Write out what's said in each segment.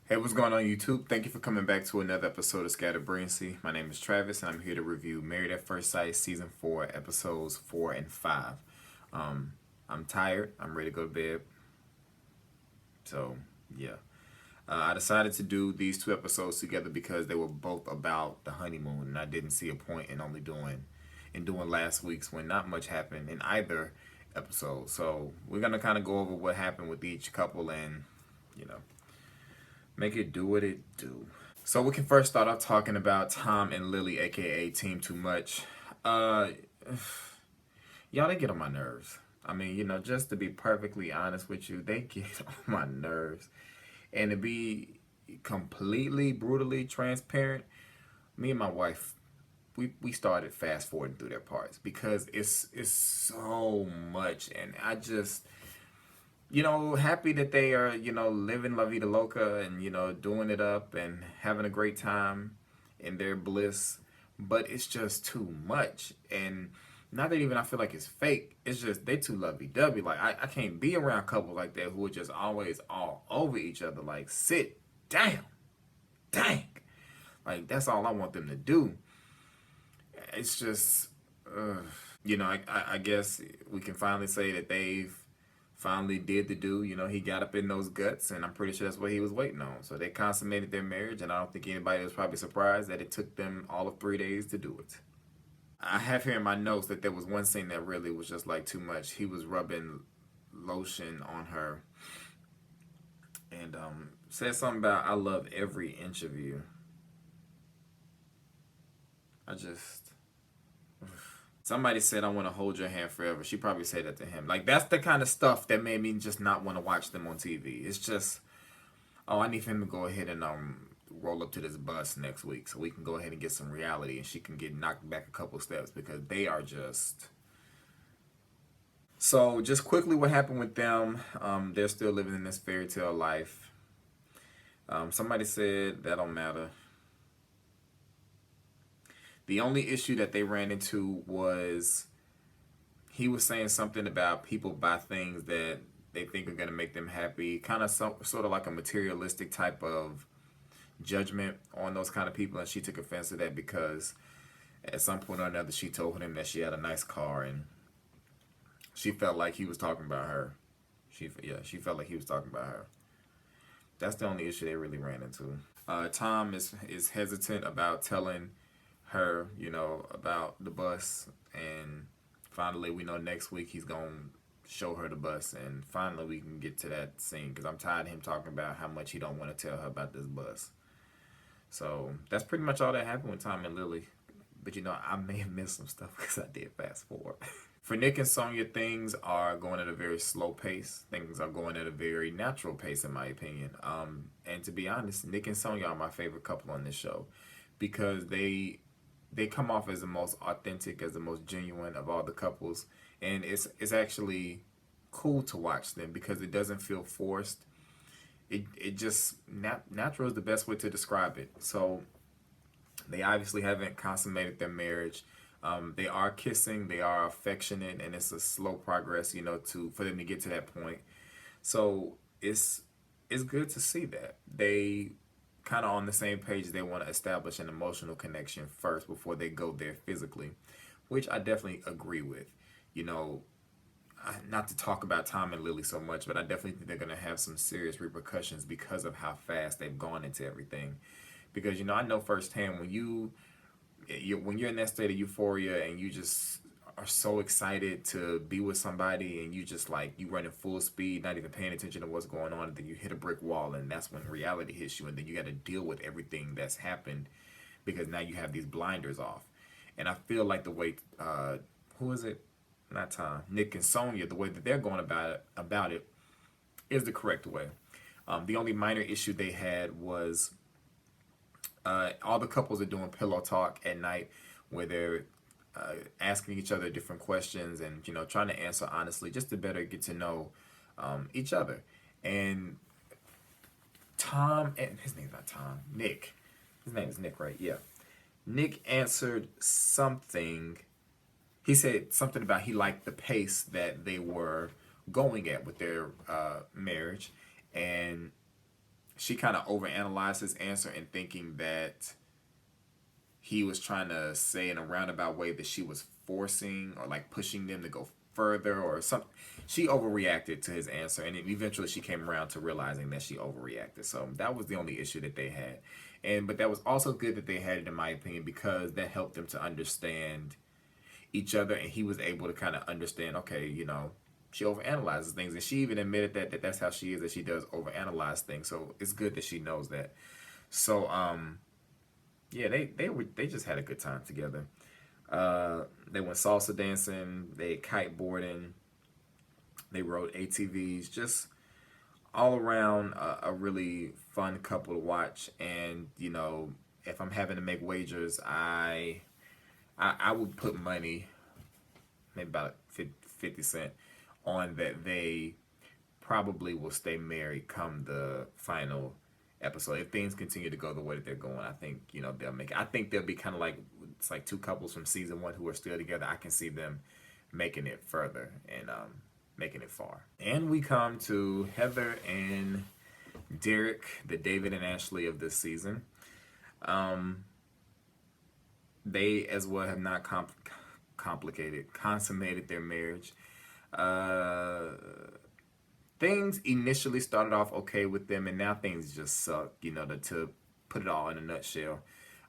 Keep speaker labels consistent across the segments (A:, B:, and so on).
A: Hey, what's going on YouTube? Thank you for coming back to another episode of Scattered Brilliancy. My name is Travis, and I'm here to review Married at First Sight Season 4, Episodes 4 and 5. Um, I'm tired. I'm ready to go to bed. So, yeah. I decided to do these two episodes together because they were both about the honeymoon, and I didn't see a point in doing last week's when not much happened in either episode. So, we're going to kind of go over what happened with each couple and, you know, make it do what it do. So we can first start off talking about Tom and Lily, aka Team Too Much. Uh, y'all, they get on my nerves. I mean, just to be perfectly honest with you, they get on my nerves. And to be completely, brutally transparent, me and my wife, we started fast forwarding through their parts because it's so much, and I just happy that they are, living La Vida Loca and, doing it up and having a great time in their bliss. But it's just too much. And not that even I feel like it's fake. It's just they too lovey-dovey. Like, I can't be around couples like that who are just always all over each other. Like, sit down. Dang. Like, that's all I want them to do. It's just, I guess we can finally say that they've finally did the do. He got up in those guts, and I'm pretty sure that's what he was waiting on. So they consummated their marriage, and I don't think anybody was probably surprised that it took them all of 3 days to do it. I have here in my notes that there was one scene that really was just like too much. He was rubbing lotion on her and said something about, "I love every inch of you." I just Somebody said, "I want to hold your hand forever." She probably said that to him. Like, that's the kind of stuff that made me just not want to watch them on TV. It's just, oh, I need him to go ahead and roll up to this bus next week so we can go ahead and get some reality, and she can get knocked back a couple steps because they are just. So just quickly, what happened with them? They're still living in this fairy tale life. Somebody said that don't matter. The only issue that they ran into was he was saying something about people buy things that they think are going to make them happy, kind of sort of like a materialistic type of judgment on those kind of people, and she took offense to that because at some point or another she told him that she had a nice car, and she felt like he was talking about her. She felt like he was talking about her. That's the only issue they really ran into. Tom is hesitant about telling her, about the bus, and finally we know next week he's gonna show her the bus, and finally we can get to that scene because I'm tired of him talking about how much he don't want to tell her about this bus. So that's pretty much all that happened with Tom and Lily. But I may have missed some stuff because I did fast forward. For Nick and Sonia, things are going at a very slow pace. Things are going at a very natural pace, in my opinion. And to be honest, Nick and Sonia are my favorite couple on this show because they come off as the most authentic, as the most genuine of all the couples, and it's actually cool to watch them because it doesn't feel forced. It just natural is the best way to describe it. So they obviously haven't consummated their marriage. They are kissing, they are affectionate, and it's a slow progress, for them to get to that point. So it's good to see that they kind of on the same page. They want to establish an emotional connection first before they go there physically, which I definitely agree with. You know, not to talk about Tom and Lily so much, but I definitely think they're going to have some serious repercussions because of how fast they've gone into everything. Because I know firsthand when you're in that state of euphoria and you just are so excited to be with somebody, and you just like you running full speed, not even paying attention to what's going on, and then you hit a brick wall, and that's when reality hits you, and then you got to deal with everything that's happened because now you have these blinders off. And I feel like the way who is it? Not Tom, Nick and Sonia, the way that they're going about it is the correct way. The only minor issue they had was all the couples are doing pillow talk at night where they're asking each other different questions and trying to answer honestly just to better get to know each other. And Tom, and his name's not Tom, Nick. His name is Nick, right? Yeah. Nick answered something. He said something about he liked the pace that they were going at with their marriage, and she kind of overanalyzed his answer and thinking that he was trying to say in a roundabout way that she was forcing or like pushing them to go further or something. She overreacted to his answer, and eventually she came around to realizing that she overreacted. So that was the only issue that they had. But that was also good that they had it, in my opinion, because that helped them to understand each other, and he was able to kind of understand, okay, she overanalyzes things, and she even admitted that that's how she is, that she does overanalyze things. So it's good that she knows that. So yeah, they just had a good time together. They went salsa dancing, they kiteboarding, they rode ATVs, just all around a really fun couple to watch. And if I'm having to make wagers, I would put money, maybe about 50 cent, on that they probably will stay married come the final episode. If things continue to go the way that they're going, I think they'll make it. I think they'll be kind of like, it's like two couples from season 1 who are still together. I can see them making it further and making it far. And we come to Heather and Derek, the David and Ashley of this season. They as well have not consummated their marriage. Things initially started off okay with them, and now things just suck, to put it all in a nutshell.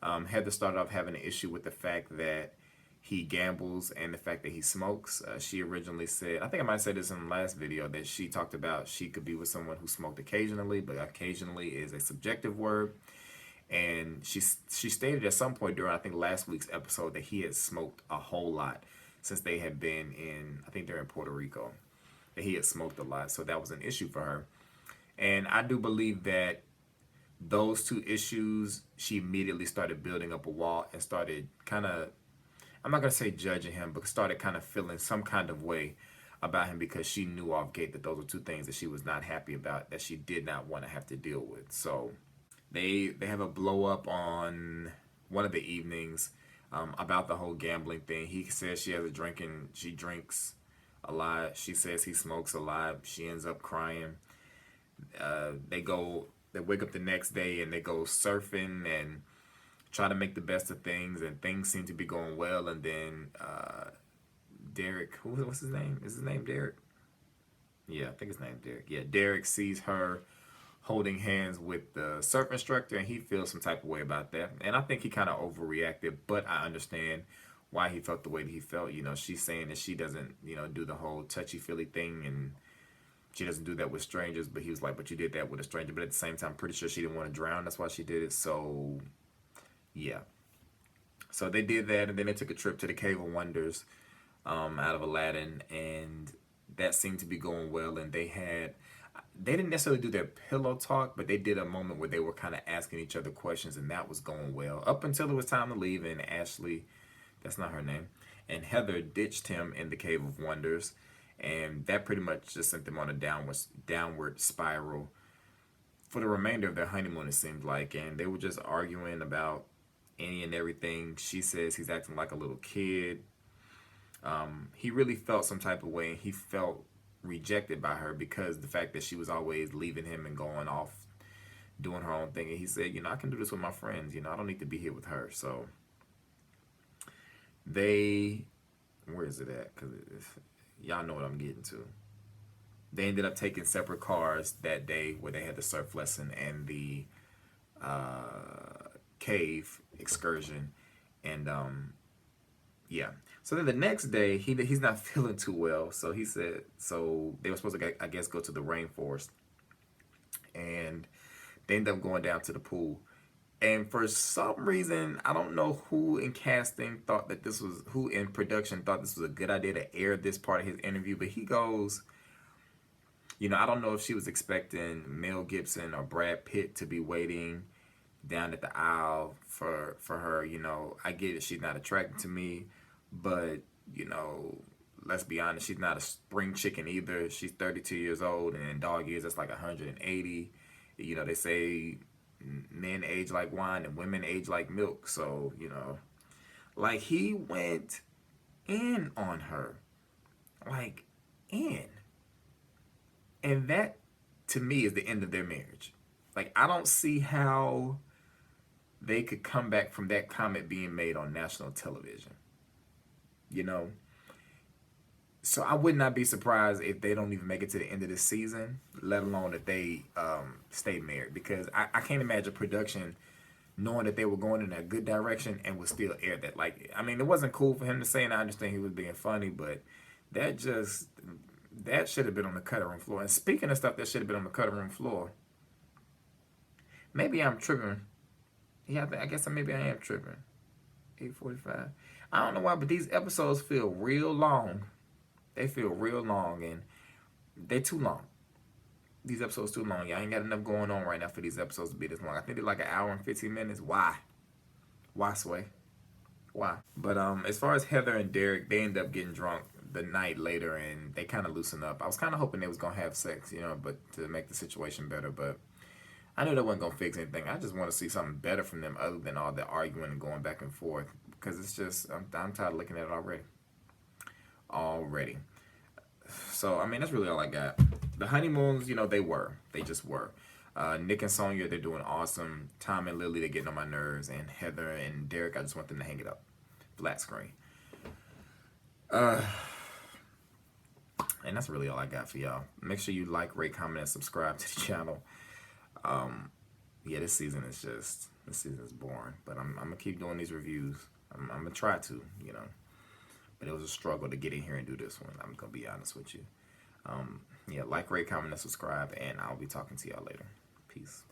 A: Heather started off having an issue with the fact that he gambles and the fact that he smokes. She originally said, I think I might have said this in the last video, that she talked about she could be with someone who smoked occasionally, but occasionally is a subjective word. And she stated at some point during, I think, last week's episode that he had smoked a whole lot since they had been in, I think they're in Puerto Rico, that he had smoked a lot. So that was an issue for her. And I do believe that those two issues, she immediately started building up a wall and started kind of, I'm not going to say judging him, but started kind of feeling some kind of way about him because she knew off gate that those were two things that she was not happy about, that she did not want to have to deal with. So they have a blow up on one of the evenings about the whole gambling thing. He says she drinks a lot. She says he smokes a lot. She ends up crying. They wake up the next day and they go surfing and try to make the best of things, and things seem to be going well. And then Derek, what's his name? Is his name Derek? Yeah, I think his name's Derek. Yeah, Derek sees her holding hands with the surf instructor, and he feels some type of way about that. And I think he kind of overreacted, but I understand why he felt the way that he felt. She's saying that she doesn't, do the whole touchy-feely thing, and she doesn't do that with strangers. But he was like, but you did that with a stranger. But at the same time, I'm pretty sure she didn't want to drown. That's why she did it. So, yeah. So they did that, and then they took a trip to the Cave of Wonders out of Aladdin, and that seemed to be going well. And they didn't necessarily do their pillow talk, but they did a moment where they were kind of asking each other questions, and that was going well up until it was time to leave. And Ashley, that's not her name, and Heather ditched him in the Cave of Wonders, and that pretty much just sent them on a downward spiral for the remainder of their honeymoon, it seemed like. And they were just arguing about any and everything. She says he's acting like a little kid. He really felt some type of way, and he felt rejected by her because the fact that she was always leaving him and going off doing her own thing. And he said, I can do this with my friends. I don't need to be here with her. So where is it at? Because y'all know what I'm getting to. They ended up taking separate cars that day, where they had the surf lesson and the cave excursion. And yeah. So then the next day, he's not feeling too well. So he said, so they were supposed to, I guess, go to the rainforest. And they ended up going down to the pool. And for some reason, I don't know who in casting thought that who in production thought this was a good idea to air this part of his interview. But he goes, I don't know if she was expecting Mel Gibson or Brad Pitt to be waiting down at the aisle for her. I get it, she's not attracted to me. But, let's be honest, she's not a spring chicken either. She's 32 years old, and in dog years, that's like 180. They say men age like wine and women age like milk. So, like, he went in on her. Like, in. And that, to me, is the end of their marriage. Like, I don't see how they could come back from that comment being made on national television. You know? So I would not be surprised if they don't even make it to the end of the season, let alone that they stay married. Because I can't imagine production knowing that they were going in a good direction and would still air that. Like, I mean, it wasn't cool for him to say, and I understand he was being funny, but that just, that should have been on the cutting room floor. And speaking of stuff that should have been on the cutting room floor, maybe I'm tripping. Yeah, I guess maybe I am tripping. 8:45. I don't know why, but these episodes feel real long. They feel real long, and they too long. These episodes too long. Y'all ain't got enough going on right now for these episodes to be this long. I think they're like an hour and 15 minutes. Why? Why, Sway? Why? But as far as Heather and Derek, they end up getting drunk the night later, and they kind of loosen up. I was kind of hoping they was gonna have sex, you know, but to make the situation better. But I knew that wasn't gonna fix anything. I just want to see something better from them, other than all the arguing and going back and forth. Because it's just, I'm tired of looking at it already. Already. So, I mean, that's really all I got. The honeymoons, you know, they just were. Nick and Sonia, they're doing awesome. Tom and Lily, they're getting on my nerves. And Heather and Derek, I just want them to hang it up. Flat screen. And that's really all I got for y'all. Make sure you like, rate, comment, and subscribe to the channel. Yeah, this season is boring. But I'm going to keep doing these reviews. I'm going to try to, you know. But it was a struggle to get in here and do this one. I'm going to be honest with you. Yeah, like, rate, comment, and subscribe. And I'll be talking to y'all later. Peace.